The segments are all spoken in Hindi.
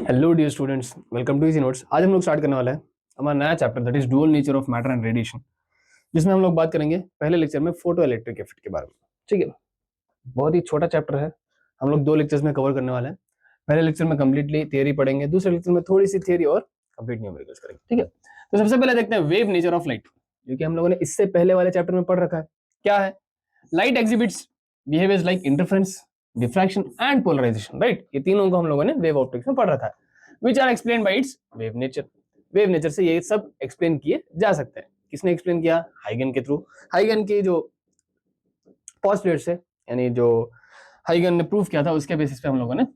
Hello dear students, welcome to Easy Notes. आज हम लोग स्टार्ट करने वाला है हमारा नया chapter that is dual nature of matter and radiation, जिसमें हम लोग बात करेंगे पहले लेक्चर में फोटो इलेक्ट्रिक इफेक्ट के बारे में। ठीक है, बहुत ही छोटा चैप्टर है, हम लोग 2 लेक्चर्स में कवर करने वाले हैं। पहले लेक्चर में कंप्लीटली थियरी पढ़ेंगे, दूसरे लेक्चर में थोड़ी सी थियरी और कंप्लीट न्यूमेरिकल्स करेंगे। ठीक है, तो सबसे पहले देखते हैं वेव नेचर ऑफ लाइट, जो कि हम लोगों ने इससे पहले वाले चैप्टर में पढ़ रखा है। क्या है? Light exhibits behaviours like interference, diffraction and polarisation. Right, ये तीनों को हम लोगों ने वेव ऑप्टिक्स में पढ़ रखा है, which are explain by its wave nature. Wave nature से ये सब एक्सप्लेन किए जा सकते हैं। किसने एक्सप्लेन किया? हाइगन के थ्रू। हाइगन के जो पोस्टुलेट्स है, यानी जो हाइगन ने प्रूफ किया था, उसके बेसिस पे हम लोगों ने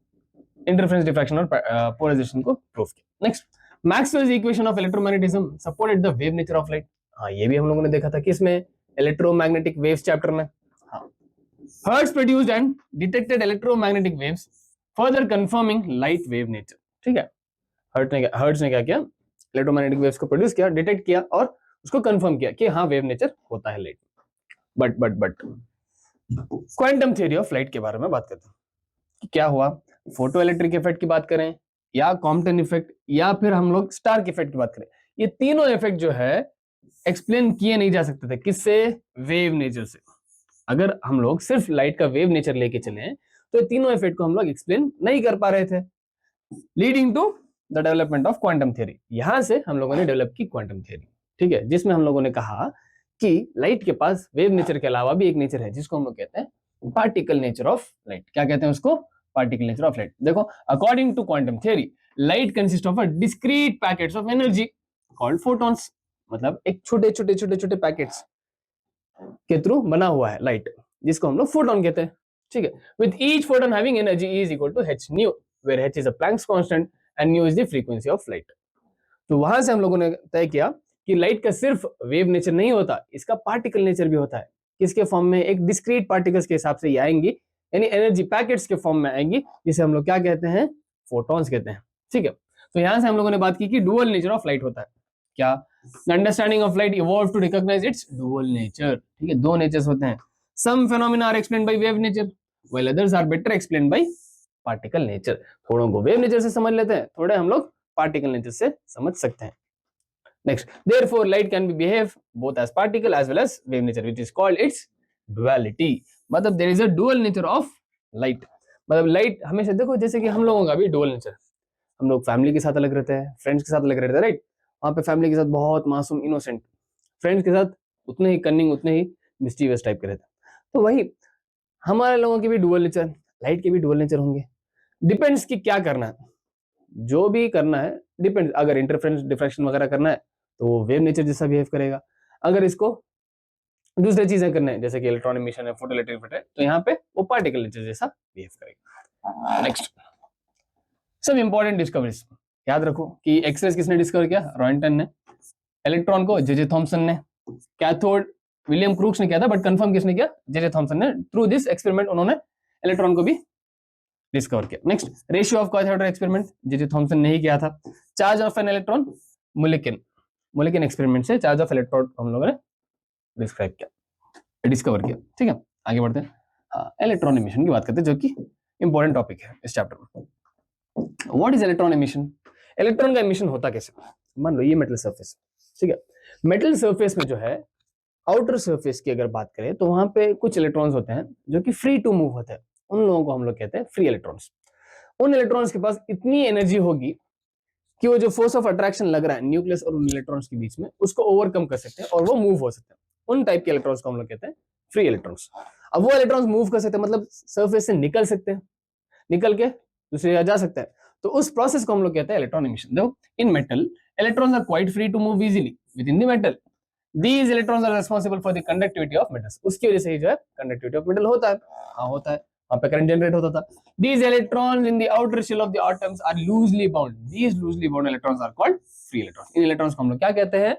इंटरफेरेंस, डिफ्रैक्शन और पोलराइजेशन को प्रूफ किया। Next, Maxwell's equation of electromagnetism supported the wave nature of light. हाँ, ये भी हम लोगों ने देखा था किसमें? इलेक्ट्रोमैग्नेटिक वेव्स चैप्टर में। हाँ, Hertz produced and detected electromagnetic waves further confirming light wave nature. ठीक है, हर्ट्ज ने क्या किया? इलेक्ट्रोमैग्नेटिक वेव्स को प्रोड्यूस किया, डिटेक्ट किया और उसको कंफर्म किया कि हाँ, वेव नेचर होता है light. But quantum theory of light के बारे में बात करते हैं कि क्या हुआ। फोटो इलेक्ट्रिक इफेक्ट की बात करें या कॉम्पटन इफेक्ट या फिर हम लोग स्टार्क इफेक्ट की बात करें, ये तीनों इफेक्ट जो है एक्सप्लेन किए नहीं जा सकते थे। किससे? वेव नेचर से। अगर हम लोग सिर्फ लाइट का वेव नेचर लेके चले तो ये तीनों इफेक्ट को हम लोग एक्सप्लेन नहीं कर पा रहे थे, leading to the development of quantum theory. यहां से हम लोगों ने डेवलप की क्वांटम थ्योरी। ठीक है, जिसमें हम लोगों ने कहा कि लाइट के पास वेव नेचर के अलावा भी एक नेचर है, जिसको हम लोग कहते हैं पार्टिकल नेचर ऑफ लाइट। क्या कहते हैं उसको? Particle nature of light. देखो, according to quantum theory, light consist of a discrete packets of energy called photons. मतलब एक छोटे छोटे छोटे छोटे पैकेट्स के थ्रू बना हुआ है लाइट, जिसको हम लोग फोटोन कहते हैं। ठीक है, with each photon having energy is equal to h nu, where h is a Planck's constant and nu is the frequency of light। तो वहां से हम लोगों ने तय किया कि लाइट का सिर्फ वेव नेचर नहीं होता, इसका पार्टिकल नेचर भी होता है। किसके फॉर्म में? एक डिस्क्रीट पार्टिकल्स के हिसाब से ये आएंगी, यानी एनर्जी पैकेट्स के फॉर्म में आएंगी, जिसे हम लोग क्या कहते हैं? फोटॉन्स कहते हैं। ठीक है, तो यहां से हम लोगों ने बात की कि डुअल नेचर ऑफ लाइट होता है। क्या? The understanding of light evolve to recognise its dual nature. ठीक है, दो नेचर्स होते हैं। Some phenomena are explained by wave nature while others are better explained by particle nature. थोड़ों को वेव नेचर से समझ लेते हैं, थोड़े हम लोग पार्टिकल नेचर से समझ सकते हैं। Next, therefore light can be behave both as particle as well as wave nature, which is called its duality। मतलब there is a dual nature of light। मतलब लाइट हमेशा, देखो जैसे कि हम लोगों का भी डुअल नेचर। हम लोग फैमिली के साथ अलग रहते हैं, फ्रेंड्स के साथ अलग रहते हैं। राइट, वहां पे फैमिली के साथ बहुत मासूम इनोसेंट, फ्रेंड्स के साथ उतने ही कनिंग, उतने ही मिस्टीवियस टाइप के रहते हैं। तो वही हमारे लोगों के भी डुअल नेचर, लाइट के भी डुअल नेचर होंगे। डिपेंड्स कि क्या करना है, जो भी करना है डिपेंड्स। अगर इंटरफेरेंस, डिफ्रैक्शन वगैरह करना है तो वो वेव नेचर जैसा बिहेव करेगा। अगर इसको दूसरी चीजें करना है, जैसे कि इलेक्ट्रॉन एमिशन है, फोटो इलेक्ट्रिक इफेक्ट है, तो यहाँ पे वो पार्टिकल नेचर जैसा बिहेव करेगा। नेक्स्ट, सब इंपॉर्टेंट डिस्कवरीज याद रखो कि एक्सरेज किसने डिस्कवर किया? रॉयंटन ने। इलेक्ट्रॉन को जे थॉम्सन ने। कैथोड विलियम क्रूक्स ने किया था, बट कंफर्म किसने किया? जे थॉम्सन ने। थ्रू दिस एक्सपेरिमेंट उन्होंने इलेक्ट्रॉन को भी डिस्कवर किया। नेक्स्ट, रेशियो ऑफ कॉइथाइड्रो एक्सपेरिमेंट जे थॉम्सन ने ही किया था। Charge of an electron, Millikan experiment से चार्ज ऑफ इलेक्ट्रॉन हम लोगों ने डिस्क्राइब किया, डिस्कवर किया। ठीक है, आगे बढ़ते हैं। हाँ, इलेक्ट्रॉन एमिशन की बात करते हैं, जो कि इंपॉर्टेंट टॉपिक है इस चैप्टर में। What is electron emission? Electron का एमिशन होता कैसे? मान लो ये मेटल सरफेस, ठीक है, मेटल सरफेस में जो है आउटर सरफेस की अगर बात करें तो वहां पे कुछ इलेक्ट्रॉन्स होते हैं जो कि फ्री टू मूव होते हैं। उन लोगों को हम लोग कहते हैं फ्री इलेक्ट्रॉन्स। उन इलेक्ट्रॉन्स के पास इतनी एनर्जी होगी कि वो जो फोर्स ऑफ अट्रैक्शन लग रहा है न्यूक्लियस और उन इलेक्ट्रॉन्स के बीच में, उसको ओवरकम कर सकते हैं और वो मूव हो सकते हैं। उन टाइप के इलेक्ट्रॉन्स को हम लोग कहते हैं फ्री इलेक्ट्रॉन्स। अब वो इलेक्ट्रॉन्स मूव कर सकते हैं, मतलब सरफेस से निकल सकते हैं, निकल के दूसरी जगह जा सकते हैं, तो उस प्रोसेस को हम लोग कहते हैं इलेक्ट्रॉन एमिशन। देखो, in metal electrons are quite free to move easily within the metal. These electrons are responsible for the conductivity of metals. उसकी वजह से ही जो है कंडक्टिविटी ऑफ मेटल होता है। हाँ, होता है, वहां पे करंट जनरेट होता था। These electrons in the outer shell of the atoms are loosely bound. These loosely bound electrons are called free electrons. In electrons को हम लोग क्या कहते हैं?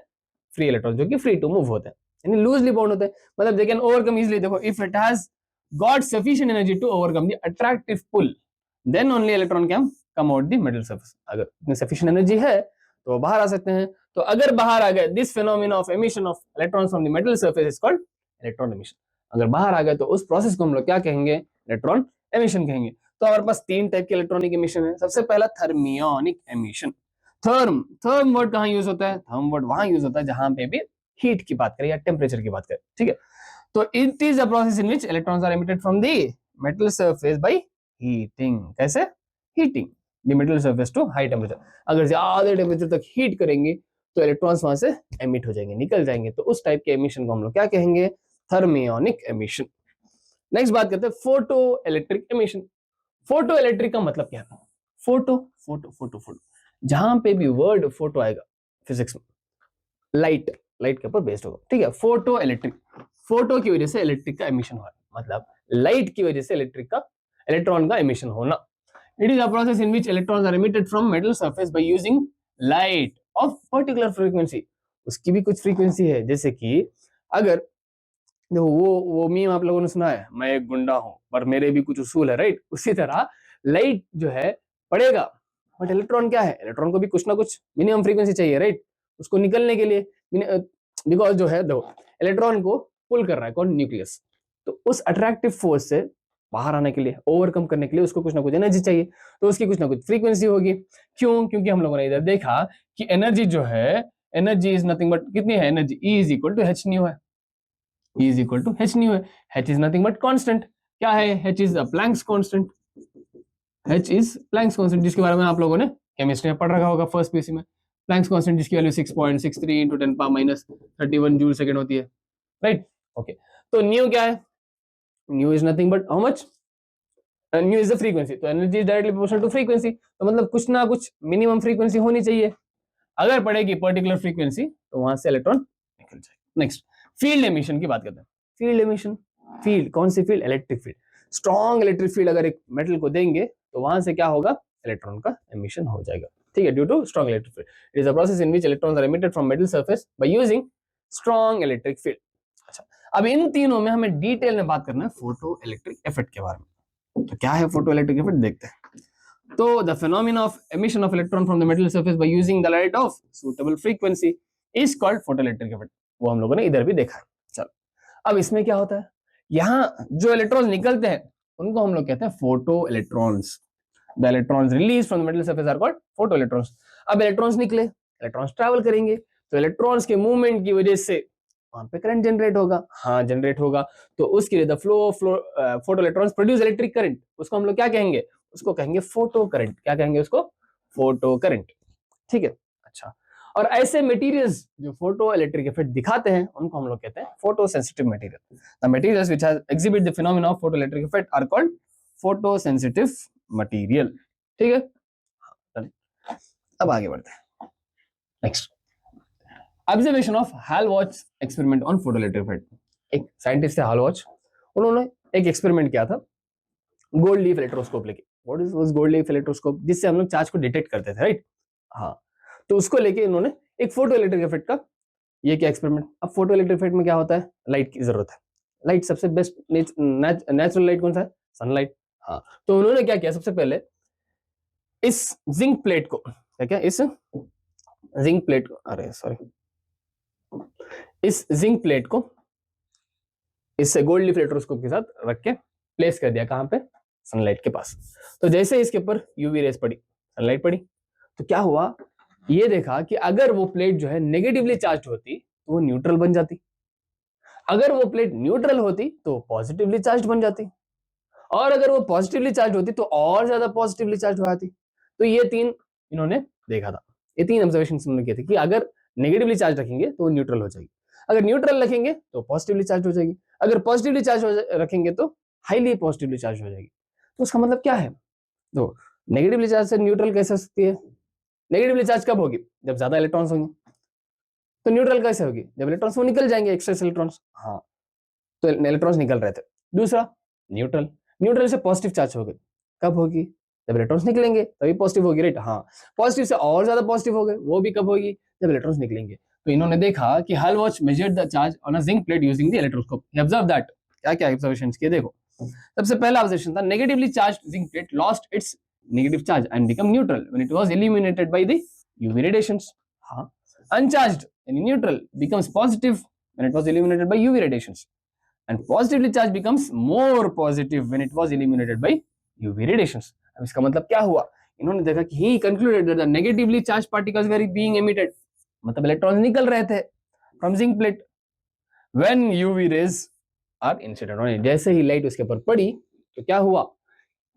फ्री इलेक्ट्रॉन, जो कि फ्री टू मूव होते हैं, यानी लूजली बाउंड होते हैं। मतलब they can overcome easily। देखो, if it has got sufficient energy to overcome the attractive pull, then only electron can come out the metal surface। अगर इतनी sufficient energy है तो वो बाहर आ सकते हैं। तो अगर बाहर आ गए, this phenomena of emission of electrons from the metal surface is called electron emission। अगर बाहर आ गए तो उस प्रोसेस को हम लोग क्या कहेंगे? इलेक्ट्रॉन एमिशन कहेंगे। तो हमारे पास तीन टाइप के इलेक्ट्रॉनिक एमिशन है। सबसे पहला थर्मियोनिक एमिशन। थर्म वर्ड कहाँ यूज होता है? थर्म वर्ड वहां यूज होता है जहां पे भी हीट की बात करें या टेम्परेचर की बात करें, ठीक है। तो it is a process in which electrons are emitted from the metal surface by heating. कैसे? Heating the metal surface to high temperature. अगर ज्यादा टेम्परेचर तक हीट करेंगे तो इलेक्ट्रॉन्स वहां से एमिट हो जाएंगे, निकल जाएंगे। तो उस टाइप के एमिशन को हम लोग क्या कहेंगे? Thermionic emission. नेक्स्ट बात करते हैं photo electric emission. Photo electric का मतलब क्या है? फोटो फोटो फोटो फोटो, जहां पे भी वर्ड फोटो आएगा फिजिक्स में, लाइट, लाइट के ऊपर बेस्ड होगा, ठीक है। फोटो इलेक्ट्रिक, फोटो की वजह से इलेक्ट्रिक का एमिशन हो रहा है, मतलब लाइट की वजह से इलेक्ट्रॉन का एमिशन होना। It is a process in which electrons are emitted from metal surface by using light of particular frequency. उसकी भी कुछ फ्रीक्वेंसी है, जैसे कि अगर देखो वो मीम आप लोगों ने सुना है, मैं एक गुंडा हूं पर मेरे भी कुछ उसूल है, राइट। उसी तरह लाइट जो है पड़ेगा, बट इलेक्ट्रॉन क्या है? इलेक्ट्रॉन को भी कुछ ना कुछ मिनिमम फ्रीक्वेंसी चाहिए, राइट, उसको निकलने के लिए। बिकॉज जो है देखो, इलेक्ट्रॉन को पुल कर रहा है कौन? न्यूक्लियस। तो उस अट्रैक्टिव फोर्स से बाहर आने के लिए, ओवरकम करने के लिए उसको कुछ ना कुछ एनर्जी चाहिए, तो उसकी कुछ ना कुछ फ्रीक्वेंसी होगी। क्यों? क्योंकि हम लोगों ने इधर देखा कि एनर्जी जो है, एनर्जी इज नथिंग बट कितनी है? Energy E is equal to h nu है। E is equal to h nu है। h is nothing but constant। क्या है? h is a Planck's constant। h is Planck's constant, जिसके बारे में आप लोगों ने केमिस्ट्री में पढ़ रखा होगा फर्स्ट पीसी में। Planck's constant जिसकी value 6.63 into 10 power minus 31 joule second होती है, राइट। ओके, तो न्यू क्या है? Nu is nothing but how much? Nu is the frequency. तो energy is directly proportional to frequency, तो मतलब कुछ ना कुछ मिनिमम फ्रीक्वेंसी होनी चाहिए। अगर पड़ेगी पर्टिकुलर फ्रीक्वेंसी तो वहां से इलेक्ट्रॉन निकल जाएगा। नेक्स्ट, फील्ड एमिशन की बात करते हैं। फील्ड एमिशन, फील्ड कौन सी field? Electric field. Strong electric field अगर एक मेटल को देंगे तो वहां से क्या होगा? इलेक्ट्रॉन का एमिशन हो जाएगा, ठीक है, due to strong electric field. It is a process in which electrons are emitted from metal surface by using strong electric field. अच्छा, अब इन तीनों में हमें डिटेल में बात करना है फोटो इलेक्ट्रिक इफेक्ट के बारे में। तो क्या है फोटो इलेक्ट्रिक इफेक्ट, देखते हैं। तो the phenomena of emission of electron from the metal surface by using the light of suitable frequency is called photoelectric effect। वो हम लोगों ने इधर भी देखा है। चलो, अब इसमें क्या होता है? यहाँ जो इलेक्ट्रॉन्स निकलते हैं उनको हम लोग कहते हैं photo electrons. The electrons release from the metal surface are called photo electrons. अब इलेक्ट्रॉन्स निकले, इलेक्ट्रॉन्स ट्रैवल करेंगे, तो इलेक्ट्रॉन्स के मूवमेंट की वजह से वहां पे करंट जनरेट होगा। हाँ, जनरेट होगा, तो उसके लिए the flow photo electrons produce electric current. उसको हम लोग क्या कहेंगे? उसको कहेंगे फोटो करंट। क्या कहेंगे उसको? फोटो करंट, ठीक है। अच्छा, और ऐसे मटेरियल्स जो फोटो इलेक्ट्रिक इफेक्ट दिखाते हैं उनको हम लोग कहते हैं photosensitive material. The materials which exhibit the phenomena of photo electric effect are called photosensitive material, ठीक है। अब आगे बढ़ते हैं। Next, observation of Hallwachs experiment on photo electric effect. एक साइंटिस्ट थे हाल-वॉच, उन्होंने एक एक्सपेरिमेंट किया था गोल्ड लीफ इलेक्ट्रोस्कोप लेके। What is was gold leaf electroscope? जिससे हम लोग चार्ज को डिटेक्ट करते थे, राइट। हाँ, तो उसको लेके इन्होंने एक फोटो इलेक्ट्रिक इफेक्ट का ये क्या एक्सपेरिमेंट। अब फोटो इलेक्ट्रिक इफेक्ट में क्या होता है? लाइट की जरूरत है। लाइट सबसे बेस्ट नेचुरल लाइट कौन सा है? सनलाइट। हाँ, तो उन्होंने क्या किया? सबसे पहले इस जिंक प्लेट को, क्या क्या, इस जिंक प्लेट को, अरे सॉरी, इस जिंक प्लेट को इस गोल्ड लीफ इलेक्ट्रोस्कोप के साथ रख के प्लेस कर दिया। कहां पे? सनलाइट के पास। तो जैसे इसके ऊपर यूवी रेस पड़ी, सनलाइट पड़ी, तो क्या हुआ? ये देखा कि अगर वो प्लेट जो है नेगेटिवली चार्ज होती तो वो न्यूट्रल बन जाती, अगर वो प्लेट न्यूट्रल होती तो पॉजिटिवली चार्ज बन जाती, और अगर वो पॉजिटिवली चार्ज होती तो और ज्यादा पॉजिटिवली चार्ज हो जाती। तो ये तीन इन्होंने देखा था, ये तीन ऑब्जर्वेशन उन्होंने किए थे कि अगर नेगेटिवली चार्ज रखेंगे तो वो न्यूट्रल हो जाएगी, अगर न्यूट्रल रखेंगे तो पॉजिटिवली चार्ज हो जाएगी, अगर पॉजिटिवली चार्ज रखेंगे तो हाईली पॉजिटिवली चार्ज हो जाएगी। तो उसका मतलब क्या है? तो नेगेटिवली चार्ज से न्यूट्रल कैसे हो सकती है? नेगेटिवली चार्ज कब होगी? जब ज्यादा इलेक्ट्रॉन्स होंगे। तो न्यूट्रल कैसे होगी? जब इलेक्ट्रॉन्स वो निकल जाएंगे, एक्सेस इलेक्ट्रॉन्स। हाँ, तो इलेक्ट्रॉन्स निकल रहे थे। दूसरा, न्यूट्रल, न्यूट्रल से पॉजिटिव चार्ज होगी। कब होगी? जब इलेक्ट्रॉन्स निकलेंगे तभी पॉजिटिव होगी, राइट। हाँ, पॉजिटिव से और ज्यादा पॉजिटिव हो गए, वो भी कब होगी? जब इलेक्ट्रॉन्स निकलेंगे। तो इन्होंने देखा कि Hallwachs measured the charge on a zinc plate using the electroscope. He observe that, क्या क्या ऑब्जर्वेशंस किए देखो। सबसे पहला ऑब्जर्वेशन था negatively charged zinc plate lost its negative charge and become neutral when it was illuminated by the UV radiations। हाँ, uncharged यानी neutral becomes positive when it was illuminated by UV radiations and positively charged becomes more positive when it was illuminated by UV radiations. अब इसका मतलब क्या हुआ, इन्होंने देखा कि he concluded that the negatively charge particles were being emitted, मतलब इलेक्ट्रॉन्स निकल रहे थे from zinc plate when UV rays are incident on it. जैसे ही लाइट उसके ऊपर पड़ी तो क्या हुआ,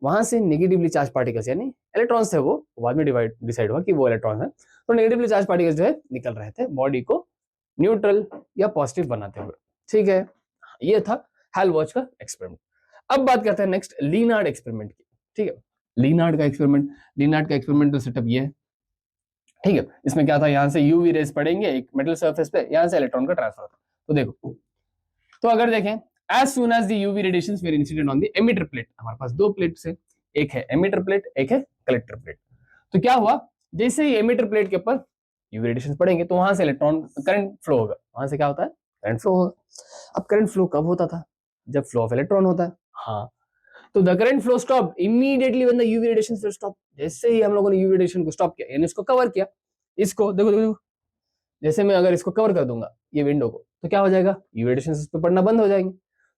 वहां से नेगेटिवली चार्ज पार्टिकल्स यानी इलेक्ट्रॉन्स थे, वो बाद में डिसाइड हुआ कि वो इलेक्ट्रॉन है, तो नेगेटिवली चार्ज पार्टिकल्स जो है निकल रहे थे बॉडी को न्यूट्रल या पॉजिटिव बनाते हुए। ठीक है, ये था हेल्महोल्ट्ज का एक्सपेरिमेंट। अब बात करते हैं नेक्स्ट लीनार्ड एक्सपेरिमेंट की। ठीक है, लीनार्ड का एक्सपेरिमेंट तो सेटअप ये है। ठीक है, इसमें क्या था, यहां से यूवी रेज पड़ेंगे एक मेटल सरफेस पे, यहां से इलेक्ट्रॉन का ट्रांसफर होता। तो देखो, तो अगर देखें as soon as the UV radiations were incident on the emitter plate, हमारे पास दो प्लेट्स है, एक है एमिटर प्लेट, एक है कलेक्टर प्लेट। तो क्या हुआ, जैसे ही एमिटर प्लेट के ऊपर यूवी रेडिएशंस पड़ेंगे तो वहां से इलेक्ट्रॉन करंट फ्लो होगा, वहां से क्या होता है, करंट फ्लो होगा। अब करंट फ्लो कब होता था, जब फ्लो ऑफ इलेक्ट्रॉन होता है। हाँ, तो the current flow stop immediately when the UV radiations were stop. जैसे ही हम लोगों ने यूवी रेडिएशन को स्टॉप किया, यानी इसको कवर किया, इसको देखो देखो, जैसे मैं अगर इसको कवर कर दूंगा ये विंडो को, तो क्या हो जाएगा, यूवी रेडिएशंस इस पे पड़ना बंद हो जाएंगे,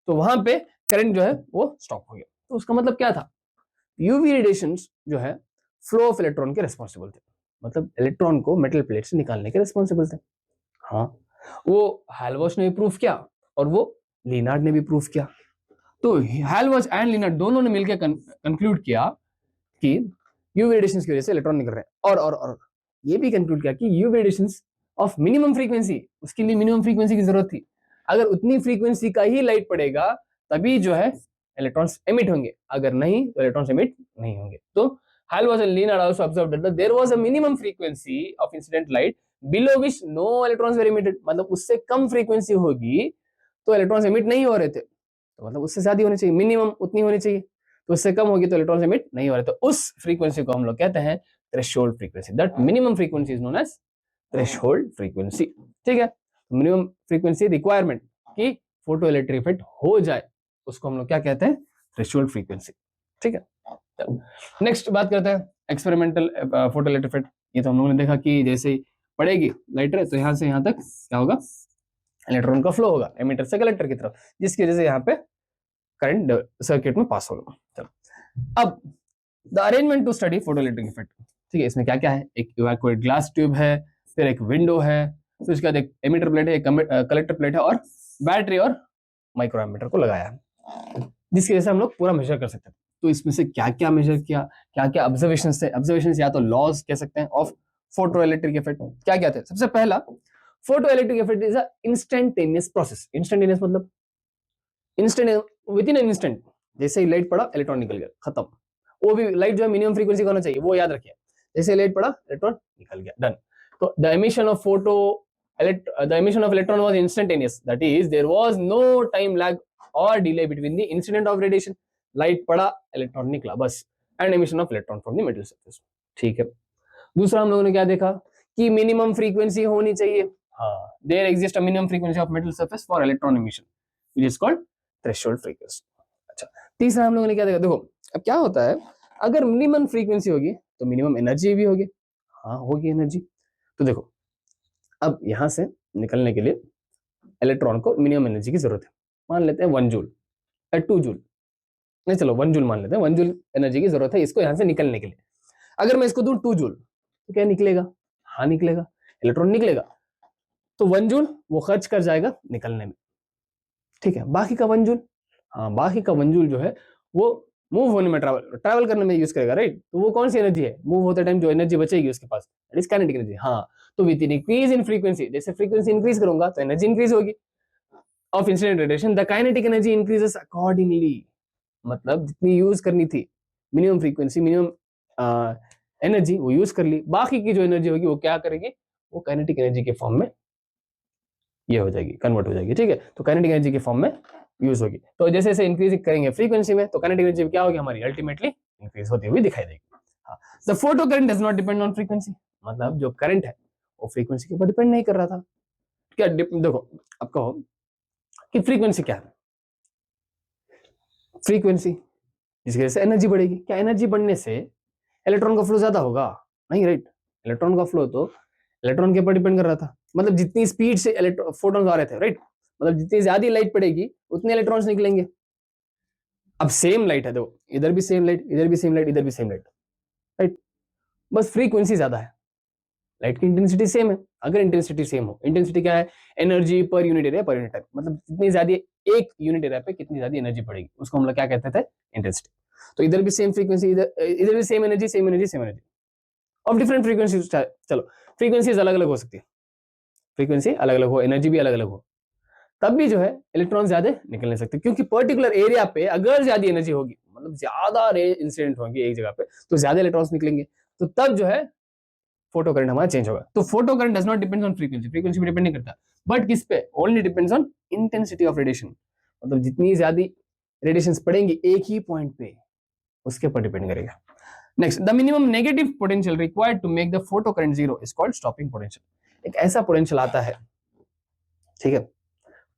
तो वहां पे करंट जो है वो स्टॉप हो गया। तो उसका मतलब क्या था, यूवी रेडिएशंस जो है फ्लो ऑफ इलेक्ट्रॉन के रिस्पॉन्सिबल थे, मतलब इलेक्ट्रॉन को मेटल प्लेट से निकालने के रिस्पॉन्सिबल थे। हाँ, वो हेल्महोल्ट्ज ने भी प्रूफ किया और वो लीनार्ड ने भी प्रूफ किया। तो हेल्महोल्ट्ज एंड लीनार्ड दोनों ने मिलकर कंक्लूड किया कि यूवी रेडिएशंस की वजह से इलेक्ट्रॉन निकल रहे हैं, और ये भी कंक्लूड किया कि UV radiations of minimum frequency, उसके लिए मिनिमम फ्रीक्वेंसी की जरूरत थी, अगर उतनी फ्रीक्वेंसी का ही लाइट पड़ेगा तभी जो है इलेक्ट्रॉन्स एमिट होंगे, अगर नहीं तो इलेक्ट्रॉन्स एमिट नहीं होंगे। तो Helmholtz and Lenard also observed that there was a minimum frequency of incident light below which no electrons were emitted, मतलब उससे कम फ्रीक्वेंसी होगी तो इलेक्ट्रॉन्स एमिट नहीं हो रहे थे, तो मतलब उससे ज्यादा होनी चाहिए, मिनिमम उतनी होनी चाहिए, तो उससे कम होगी तो इलेक्ट्रॉन्स एमिट नहीं हो रहे, तो उस फ्रीक्वेंसी को हम लोग कहते हैं threshold frequency. That minimum frequency is known as threshold frequency. ठीक है, मिनिमम फ्रीक्वेंसी रिक्वायरमेंट कि फोटो इलेक्ट्रिक इफेक्ट हो जाए उसको हम लोग क्या कहते हैं, थ्रेशोल्ड फ्रीक्वेंसी। ठीक है, नेक्स्ट बात करते हैं एक्सपेरिमेंटल फोटो इलेक्ट्रिक इफेक्ट। ये तो हम लोगों ने देखा कि जैसे पड़ेगी लाइट रे तो यहां से यहां तक क्या होगा, इलेक्ट्रॉन का फ्लो होगा एमिटर से कलेक्टर की तरफ, जिसकी वजह से यहाँ पे करंट सर्किट में पास होगा। चलो, अब the arrangement to study photo electric effect. ठीक है, इसमें क्या क्या है, एक इवैक्यूएट ग्लास ट्यूब है, फिर एक विंडो है, फिर उसके बाद एक एमिटर प्लेट है, एक कलेक्टर प्लेट है, और बैटरी और माइक्रोमीटर को लगाया है, जिसकी वजह से हम लोग पूरा मेजर कर सकते हैं। तो इसमें से क्या क्या मेजर किया, क्या क्या ऑब्जर्वेशन थे, ऑब्जर्वेशन या तो लॉज कह सकते हैं ऑफ फोटो इलेक्ट्रिक इफेक्ट। क्या क्या थे, सबसे पहला, photo electric effect is a instantaneous process. Instantaneous मतलब instant, within an instant, जैसे ही लाइट पड़ा इलेक्ट्रॉन निकल गया, खत्म। वो भी लाइट जो है मिनिमम फ्रीक्वेंसी का होना चाहिए, वो याद रखिए, जैसे लाइट पड़ा इलेक्ट्रॉन निकल गया, डन। तो the emission of electron was instantaneous, that is there was no time lag और delay between the incident of radiation, light पड़ा इलेक्ट्रॉन निकला बस, and emission of electron from the metal surface. ठीक है, दूसरा हम लोगों ने क्या देखा कि मिनिमम फ्रीक्वेंसी होनी चाहिए। हाँ, there exist a minimum frequency of metal surface for electron emission which is called threshold frequency. अच्छा, तीसरा हम लोगों ने क्या देखा, देखो अब क्या होता है, अगर मिनिमम फ्रीक्वेंसी होगी तो मिनिमम एनर्जी भी होगी। हाँ, होगी एनर्जी। तो देखो, अब यहां से निकलने के लिए इलेक्ट्रॉन को मिनिमम एनर्जी की जरूरत है, मान लेते हैं 1 जूल या 2 जूल, नहीं चलो 1 जूल मान लेते हैं, 1 जूल एनर्जी की जरूरत है इसको यहां से निकलने के लिए। अगर मैं इसको दूं 2 जूल तो क्या निकलेगा, हाँ निकलेगा, इलेक्ट्रॉन निकलेगा, तो 1 जूल वो खर्च कर जाएगा निकलने में। ठीक है, बाकी का 1 जूल, हाँ बाकी का 1 जूल जो है वो मूव होने में, ट्रैवल करने में यूज करेगा, राइट। तो वो कौन सी एनर्जी है, मूव होते टाइम जो एनर्जी बचेगी उसके पास, दैट इज काइनेटिक एनर्जी। हाँ, तो विद इंक्रीज इन फ्रीक्वेंसी, जैसे फ्रीक्वेंसी इंक्रीज करूंगा तो एनर्जी इंक्रीज होगी of incident radiation, the kinetic energy increases accordingly, मतलब जितनी यूज करनी थी मिनिमम फ्रीक्वेंसी, मिनिमम एनर्जी वो यूज कर ली, बाकी की जो एनर्जी होगी वो क्या करेगी, वो काइनेटिक एनर्जी के फॉर्म में ये हो जाएगी, कन्वर्ट हो जाएगी। ठीक है, तो काइनेटिक एनर्जी के फॉर्म में यूज होगी। तो जैसे जैसे इंक्रीज करेंगे फ्रीक्वेंसी में तो काइनेटिक एनर्जी क्या होगी हमारी, अल्टीमेटली इंक्रीज होती हुई दिखाई देगी। हाँ, the photo current does not depend on frequency, मतलब जो करंट है वो फ्रीक्वेंसी के ऊपर डिपेंड नहीं कर रहा था। क्या देखो, अब कहो कि फ्रीक्वेंसी क्या है, फ्रीक्वेंसी जिसकी वजह से एनर्जी बढ़ेगी, क्या एनर्जी बढ़ने से इलेक्ट्रॉन का फ्लो ज्यादा होगा, नहीं राइट। इलेक्ट्रॉन का फ्लो तो इलेक्ट्रॉन के ऊपर डिपेंड कर रहा था, मतलब जितनी स्पीड से फोटॉन्स आ रहे थे, राइट, मतलब जितनी ज्यादा लाइट पड़ेगी उतने इलेक्ट्रॉन्स निकलेंगे। अब सेम लाइट है, देखो इधर भी सेम लाइट, इधर भी सेम लाइट, इधर भी सेम लाइट, राइट, बस फ्रीक्वेंसी ज्यादा है, लाइट की इंटेंसिटी सेम है। अगर इंटेंसिटी सेम हो, इंटेंसिटी क्या है, energy per unit area per unit time, मतलब जितनी ज्यादा एक यूनिट एरिया पे कितनी ज्यादा एनर्जी पड़ेगी, उसको हम लोग क्या कहते थे, इंटेंसिटी। तो इधर भी सेम फ्रीक्वेंसी, इधर भी same energy, same energy, same energy of different frequency. चलो फ्रीक्वेंसीज अलग अलग हो सकती है, फ्रीक्वेंसी अलग अलग हो, एनर्जी भी अलग अलग हो, तब भी जो है इलेक्ट्रॉन ज्यादा निकल नहीं सकते, क्योंकि पर्टिकुलर एरिया पे अगर ज्यादा एनर्जी होगी, मतलब ज्यादा रे इंसिडेंट होगी एक जगह पे, तो ज्यादा इलेक्ट्रॉन्स निकलेंगे, तो तब जो है फोटो करंट हमारा चेंज होगा। तो photo current does not depend on frequency, frequency पे डिपेंड नहीं करता, बट किस पे, only depends on intensity of radiation, मतलब जितनी ज्यादा रेडिएशन पड़ेंगी एक ही पॉइंट पे, उसके ऊपर डिपेंड करेगा। Next, the minimum negative potential required to make the photo current zero is called stopping potential. एक ऐसा पोटेंशियल आता है, ठीक है,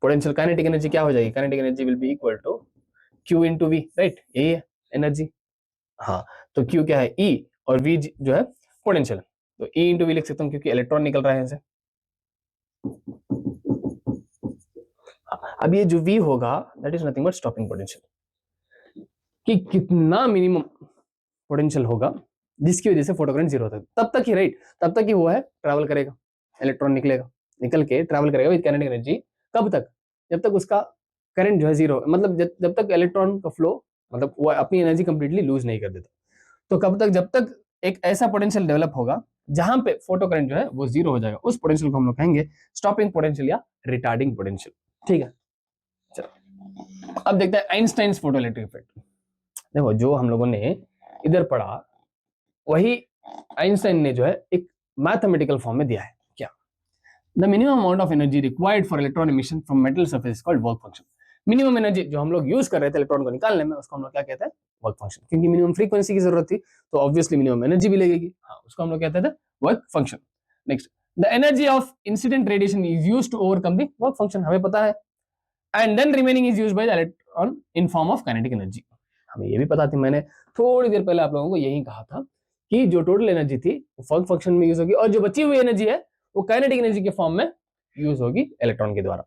पोटेंशियल काइनेटिक एनर्जी क्या हो जाएगी, kinetic energy will be equal to Q into V, right, ये है एनर्जी, हाँ, तो Q क्या है, E, और V जो है पोटेंशियल, तो E इंटू वी लिख सकता हूँ क्योंकि इलेक्ट्रॉन निकल रहा है इनसे। अब ये जो V होगा that is nothing but stopping potential, कि कितना मिनिमम पोटेंशियल होगा जिसकी वजह से फोटो करंट जीरो होता है, तब तक ही, राइट, तब तक ही वो है ट्रैवल करेगा, इलेक्ट्रॉन निकलेगा, निकल के ट्रैवल करेगा विद काइनेटिक एनर्जी, कब तक, जब तक उसका करंट जो है जीरो, मतलब जब तक इलेक्ट्रॉन का फ्लो, मतलब वो अपनी एनर्जी कंप्लीटली लूज नहीं कर देता। तो कब तक, जब तक एक ऐसा पोटेंशियल डेवलप होगा जहां पे फोटो करंट जो है वो जीरो हो जाएगा, उस पोटेंशियल को हम लोग कहेंगे स्टॉपिंग पोटेंशियल या रिटार्डिंग पोटेंशियल, ठीक है। चलो अब देखते हैं आइंस्टाइन्स फोटोइलेक्ट्रिक इफेक्ट। देखो जो हम लोगों ने इधर पढ़ा वही आइंस्टाइन ने जो है एक मैथमेटिकल फॉर्म में दिया है, क्या, the minimum amount of energy required for electron emission from metal surface called work function. Minimum energy जो हम लोग यूज कर रहे थे इलेक्ट्रॉन को निकालने में, उसको हम लोग क्या कहते हैं, वर्क फंक्शन, क्योंकि मिनिमम फ्रीक्वेंसी की जरूरत थी तो ऑब्वियसली मिनिमम एनर्जी भी लगेगी, हाँ, उसको हम लोग कहते थे work function. Next, the energy of incident radiation is used to overcome the work function, हमें पता है, and then remaining is used by the electron in form of kinetic energy. हमें ये भी पता थी, मैंने थोड़ी देर पहले आप लोगों को यही कहा था कि जो टोटल एनर्जी थी वो वर्क फंक्शन में यूज होगी, और जो बची हुई एनर्जी है वो काइनेटिक एनर्जी के फॉर्म में यूज होगी इलेक्ट्रॉन के द्वारा,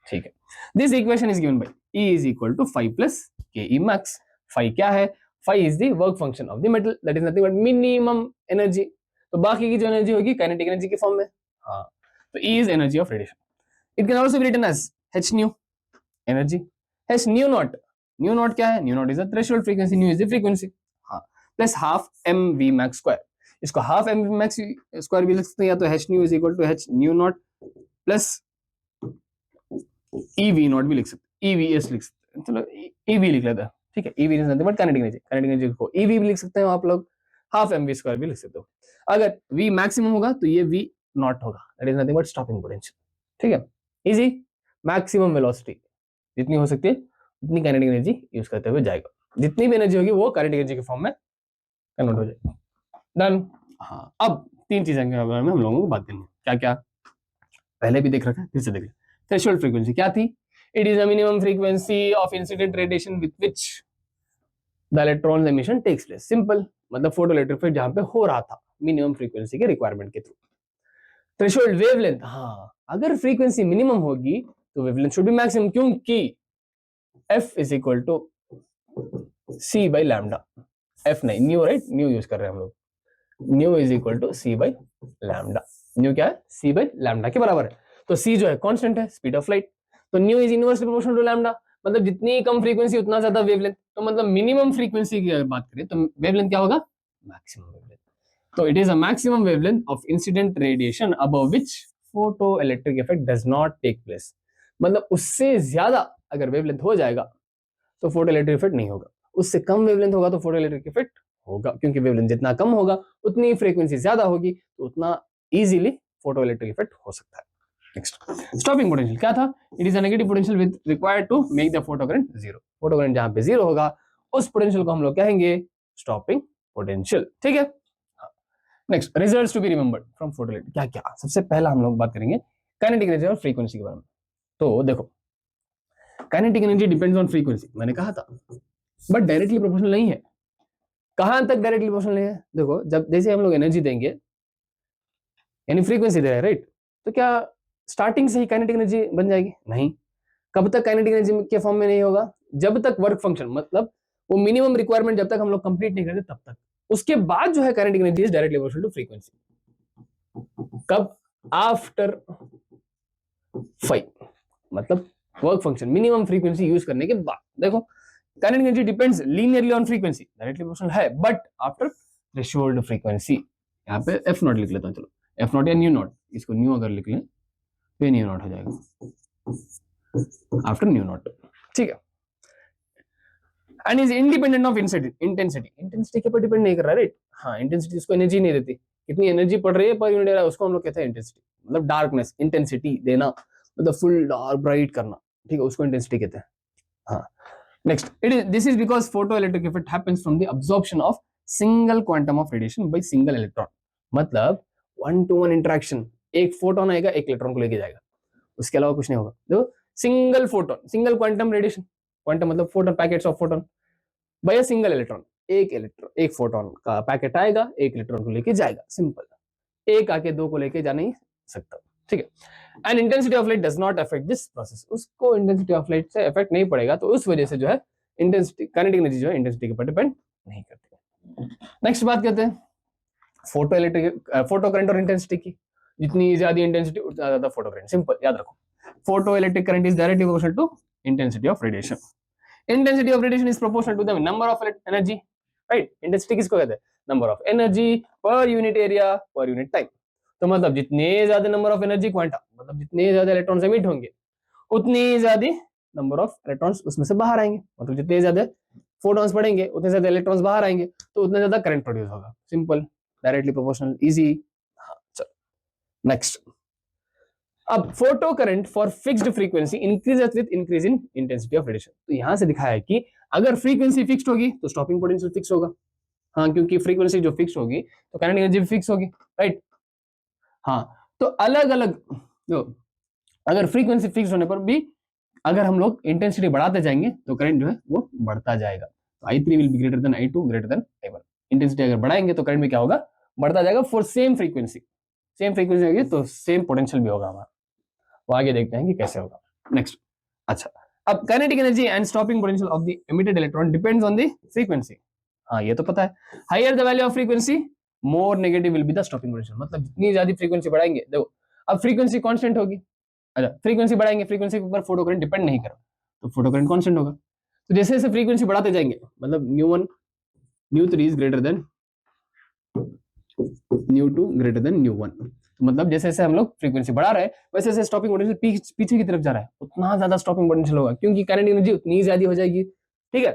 ठीक है। This equation is given by E is equal to 5 plus ke max। 5 क्या है, 5 is the work function of the metal, that is nothing but minimum energy, तो बाकी की जो एनर्जी होगी काइनेटिक एनर्जी के फॉर्म में, हाँ, तो E is energy of radiation. It can also be written as h nu energy, h nu nought, nu nought क्या है, nu nought is the threshold frequency, nu is the frequency, हाँ, plus half m v max square, इसको half m v max square भी लिख सकते हैं, या तो h nu is equal to h nu nought plus e v nought भी लिख सकते हैं, ई वी एस लिख सकते हैं, चलो ई वी लिख लेते हैं, ठीक है, ई वी नहीं but kinetic energy, kinetic energy को ई वी भी लिख सकते हैं आप लोग, हाफ एम वी स्क्वायर भी लिख सकते हो। अगर वी मैक्सिमम होगा तो ये वी नॉट होगा, that is nothing but stopping potential, ठीक है, इजी, मैक्सिमम वेलोसिटी जितनी हो सकती है उतनी काइनेटिक एनर्जी यूज करते हुए जाएगा, जितनी भी एनर्जी होगी वो काइनेटिक एनर्जी के फॉर्म में कन्वर्ट हो जाएगी, डन। हाँ, अब तीन चीजें के बारे में हम लोगों को बात करनी है, क्या क्या पहले भी देख रखा है, फिर से देख लें। थ्रेशोल्ड फ्रीक्वेंसी क्या थी, it is the minimum frequency of incident radiation with which the electron emission takes place, simple, मतलब फोटोइलेक्ट्रिक इफेक्ट जहां पे हो रहा था मिनिमम फ्रीक्वेंसी के रिक्वायरमेंट के थ्रू। थ्रेशोल्ड वेवलेंथ, हाँ, अगर फ्रीक्वेंसी मिनिमम होगी तो वेवलेंथ शुड बी मैक्सिमम, क्योंकि F is equal to C by lambda, F नहीं, न्यू, राइट, न्यू यूज कर रहे हैं हम लोग, nu is equal to C by lambda, new क्या है, C बाई लैम्डा के बराबर है, तो C जो है कांस्टेंट है, स्पीड ऑफ लाइट, तो nu is inversely proportional to lambda, मतलब जितनी कम फ्रीक्वेंसी उतना ज्यादा वेवलेंथ, तो मतलब मिनिमम फ्रीक्वेंसी की अगर बात करें तो वेवलेंथ क्या होगा, मैक्सिमम वेवलेंथ, तो it is a maximum wavelength of incident radiation above which photo electric effect does not take place, मतलब उससे ज्यादा अगर वेवलेंथ हो जाएगा तो फोटो इलेक्ट्रिक इफेक्ट नहीं होगा, उससे कम वेवलेंथ होगा तो फोटो इलेक्ट्रिक इफेक्ट होगा, क्योंकि वेवलेंथ जितना कम होगा उतनी फ्रीक्वेंसी ज्यादा होगी, तो उतना इजीली फोटो इलेक्ट्रिक इफेक्ट हो सकता है। नेक्स्ट, स्टॉपिंग पोटेंशियल क्या था, it is a negative potential with required to make the photo current zero, photo current जहां पे जीरो होगा उस पोटेंशियल को हम लोग कहेंगे स्टॉपिंग पोटेंशियल, ठीक है। Next, results to be remembered from photo electric क्या क्या, सबसे पहला हम लोग बात करेंगे काइनेटिक एनर्जी और फ्रीक्वेंसी के बारे में। तो देखो kinetic energy depends on frequency, मैंने कहा था, बट डायरेक्टली प्रोपोर्शनल नहीं है। कहां तक डायरेक्टली प्रोपोर्शनल है, देखो जब जैसे हम लोग एनर्जी देंगे यानी फ्रीक्वेंसी दे रहे हैं, राइट, तो क्या स्टार्टिंग से ही काइनेटिक एनर्जी बन जाएगी, नहीं, कब तक काइनेटिक एनर्जी के फॉर्म में नहीं होगा, जब तक वर्क फंक्शन, मतलब वो मिनिमम रिक्वायरमेंट जब तक हम लोग कंप्लीट नहीं करते तब तक, उसके बाद जो है kinetic energy is directly proportional to frequency. कब? आफ्टर 5, मतलब work function minimum frequency use करने के बाद। देखो kinetic energy depends linearly on frequency, directly proportional है, बट आफ्टर थ्रेशोल्ड फ्रीक्वेंसी। यहाँ पे एफ नॉट लिख लेता हूँ, चलो एफ नॉट या न्यू नॉट, इसको न्यू अगर लिख लें तो न्यू नॉट हो जाएगा आफ्टर न्यू नॉट, ठीक है। And is independent of intensity, intensity के ऊपर डिपेंड नहीं कर रहा, राइट? हाँ, इंटेंसिटी उसको एनर्जी नहीं देती, कितनी एनर्जी पड़ रही है पर यूनिट एरिया, उसको हम लोग कहते हैं इंटेंसिटी। मतलब डार्कनेस, इंटेंसिटी देना मतलब फुल डार्क ब्राइट करना, ठीक है, उसको इंटेंसिटी कहते हैं। हाँ, next, it is this is because photoelectric effect happens from the absorption of single quantum of radiation by single electron. मतलब 1-to-1 इंटरेक्शन, एक फोटोन आएगा एक इलेक्ट्रॉन को लेके जाएगा, उसके अलावा कुछ नहीं होगा। देखो single photon, single quantum radiation, quantum मतलब photon, packets of photon by a single electron, एक फोटोन का पैकेट आएगा एक इलेक्ट्रॉन को लेके जाएगा, सिंपल। एक आके दो को लेके जा नहीं सकता, ठीक है। And intensity of light does not affect this process, उसको इंटेंसिटी ऑफ लाइट से इफेक्ट नहीं पड़ेगा, तो उस वजह से जो है इंटेंसिटी, काइनेटिक एनर्जी जो है इंटेंसिटी के ऊपर डिपेंड नहीं करती। नेक्स्ट बात करते हैं फोटो करंट और इंटेंसिटी की। जितनी ज्यादा इंटेंसिटी उतना ज्यादा फोटो करंट, सिंपल याद रखो। Photo electric current is directly proportional to intensity of radiation. Intensity of radiation is proportional to the number of energy, right? Intensity किसको कहते हैं? Number of energy per unit area per unit time. तो मतलब जितने ज्यादा नंबर ऑफ एनर्जी क्वांटा, मतलब जितने ज्यादा इलेक्ट्रॉन्स एमिट होंगे उतनी ज्यादा नंबर ऑफ इलेक्ट्रॉन्स उसमें से बाहर आएंगे, मतलब जितने ज्यादा फोटॉन्स पड़ेंगे उतने ज्यादा इलेक्ट्रॉन्स बाहर आएंगे, तो उतना ज्यादा करंट प्रोड्यूस होगा, सिंपल, डायरेक्टली प्रोपोर्शनल, इजी। हाँ, चलो नेक्स्ट। अब photo current for fixed frequency increases with increase in intensity of radiation. तो यहां से दिखाया है कि अगर फ्रीक्वेंसी फिक्स्ड होगी तो स्टॉपिंग पोटेंशियल फिक्स होगा। हाँ, क्योंकि फ्रीक्वेंसी जो फिक्स होगी तो काइनेटिक एनर्जी भी फिक्स होगी, राइट? हाँ, तो अलग अलग जो, अगर फ्रीक्वेंसी फिक्स होने पर भी अगर हम लोग इंटेंसिटी बढ़ाते जाएंगे तो करंट जो है वो बढ़ता जाएगा। तो I3 will be greater than I2 greater than I1। Intensity अगर बढ़ाएंगे तो करंट भी क्या होगा? बढ़ता जाएगा for same frequency. Same frequency होगी तो सेम पोटेंशियल भी होगा हमारा। वो आगे देखते हैं कि कैसे होगा। नेक्स्ट, अच्छा, अब kinetic energy and stopping potential of the emitted electron depends on the frequency. हाँ, ये तो पता है। Higher the value of frequency more negative will be the stopping potential. मतलब जितनी ज्यादा फ्रीक्वेंसी बढ़ाएंगे, देखो अब फ्रीक्वेंसी कांस्टेंट होगी, अच्छा फ्रीक्वेंसी बढ़ाएंगे, फ्रीक्वेंसी के ऊपर फोटो करंट डिपेंड नहीं कर रहा, तो फोटो करंट कांस्टेंट होगा। तो जैसे जैसे फ्रीक्वेंसी बढ़ाते जाएंगे, मतलब nu nu is greater than nu greater than nu. तो मतलब जैसे जैसे हम लोग फ्रीक्वेंसी बढ़ा रहे हैं वैसे वैसे स्टॉपिंग पोटेंशियल पीछे की तरफ जा रहा है, उतना ज्यादा स्टॉपिंग पोटेंशियल होगा, क्योंकि काइनेटिक एनर्जी उतनी ज्यादा हो जाएगी, ठीक है।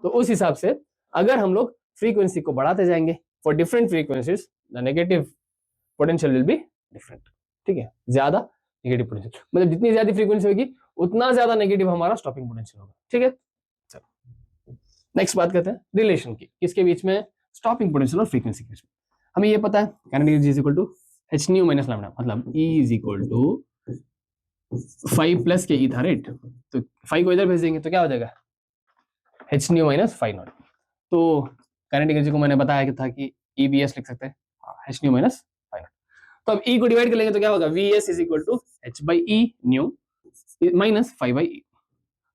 तो उस हिसाब से अगर हम लोग फ्रीक्वेंसी को बढ़ाते जाएंगे for different frequencies the negative potential will be different, ठीक है। ज्यादा नेगेटिव पोटेंशियल, मतलब जितनी ज्यादा फ्रीक्वेंसी होगी उतना ज्यादा नेगेटिव हमारा स्टॉपिंग पोटेंशियल होगा, ठीक है। चलो नेक्स्ट बात करते हैं रिलेशन की, किसके बीच में? स्टॉपिंग पोटेंशियल और फ्रीक्वेंसी के बीच में। हमें ये पता है kinetic energy is equal to h nu minus lambda, मतलब E is equal to 5 plus K E था, राइट? तो 5 को इधर भेज देंगे तो क्या हो जाएगा? h nu minus 5 not. तो काइनेटिक एनर्जी को मैंने बताया कि था कि EBS लिख सकते हैं, h nu माइनस 5 नॉट। तो अब E को डिवाइड कर लेंगे तो क्या होगा? VS is equal to h by e nu minus 5 by e.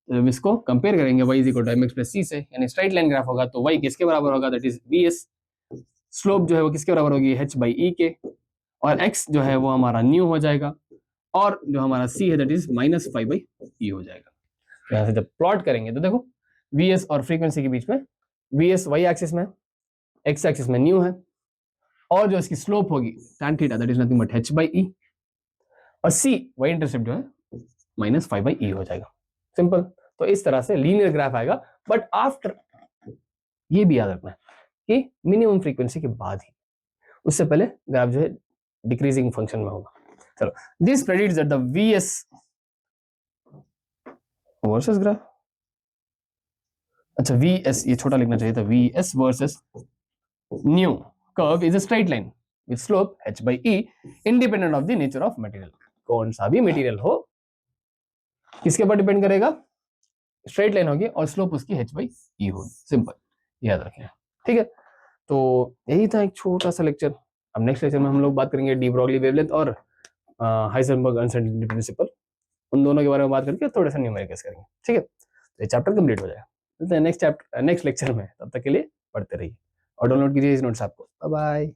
जब इसको कंपेयर करेंगे y is equal to mx plus c से, यानी स्ट्राइट लाइन ग्राफ होगा, तो y किसके बराबर होगा? That is VS। स्लोप जो है वो किसके बराबर होगी? h बाई ई के, और x जो है वो हमारा न्यू हो जाएगा, और जो हमारा c है दैट इज माइनस 5 बाई ई हो जाएगा। तो यहाँ से जब प्लॉट करेंगे तो देखो VS और फ्रीक्वेंसी के बीच में VS y एक्सिस में, x एक्सिस में न्यू है, और जो इसकी स्लोप होगी tan theta that is nothing but h by e, और c y इंटरसेप्ट जो है माइनस 5 बाई ई हो जाएगा, सिंपल। तो इस तरह से लीनियर ग्राफ आएगा, बट आफ्टर, ये भी याद रखना है कि मिनिमम फ्रीक्वेंसी के बाद ही, उससे पहले ग्राफ जो है डिक्रीजिंग फंक्शन में होगा। चलो, this predicts that the VS versus graph, अच्छा VS ये छोटा लिखना चाहिए था, VS versus new curve is a straight line with slope h by e independent of the nature of material. कौन सा भी मटेरियल हो किसके ऊपर डिपेंड करेगा? स्ट्रेट लाइन होगी और स्लोप उसकी h by e होगी, सिंपल, याद रखें, ठीक है। तो यही था एक छोटा सा लेक्चर। अब नेक्स्ट लेक्चर में हम लोग बात करेंगे डी ब्रॉगली वेवलेंथ और हाइजेनबर्ग अनसर्टेनिटी प्रिंसिपल, उन दोनों के बारे में बात करके थोड़ा सा न्यूमेरिकल्स करेंगे, ठीक है। तो ये चैप्टर कंप्लीट हो जाएगा। मिलते हैं नेक्स्ट चैप्टर नेक्स्ट लेक्चर में, तब तक के लिए पढ़ते रहिए और डाउनलोड कीजिए इस नोट्स आपको। Bye bye.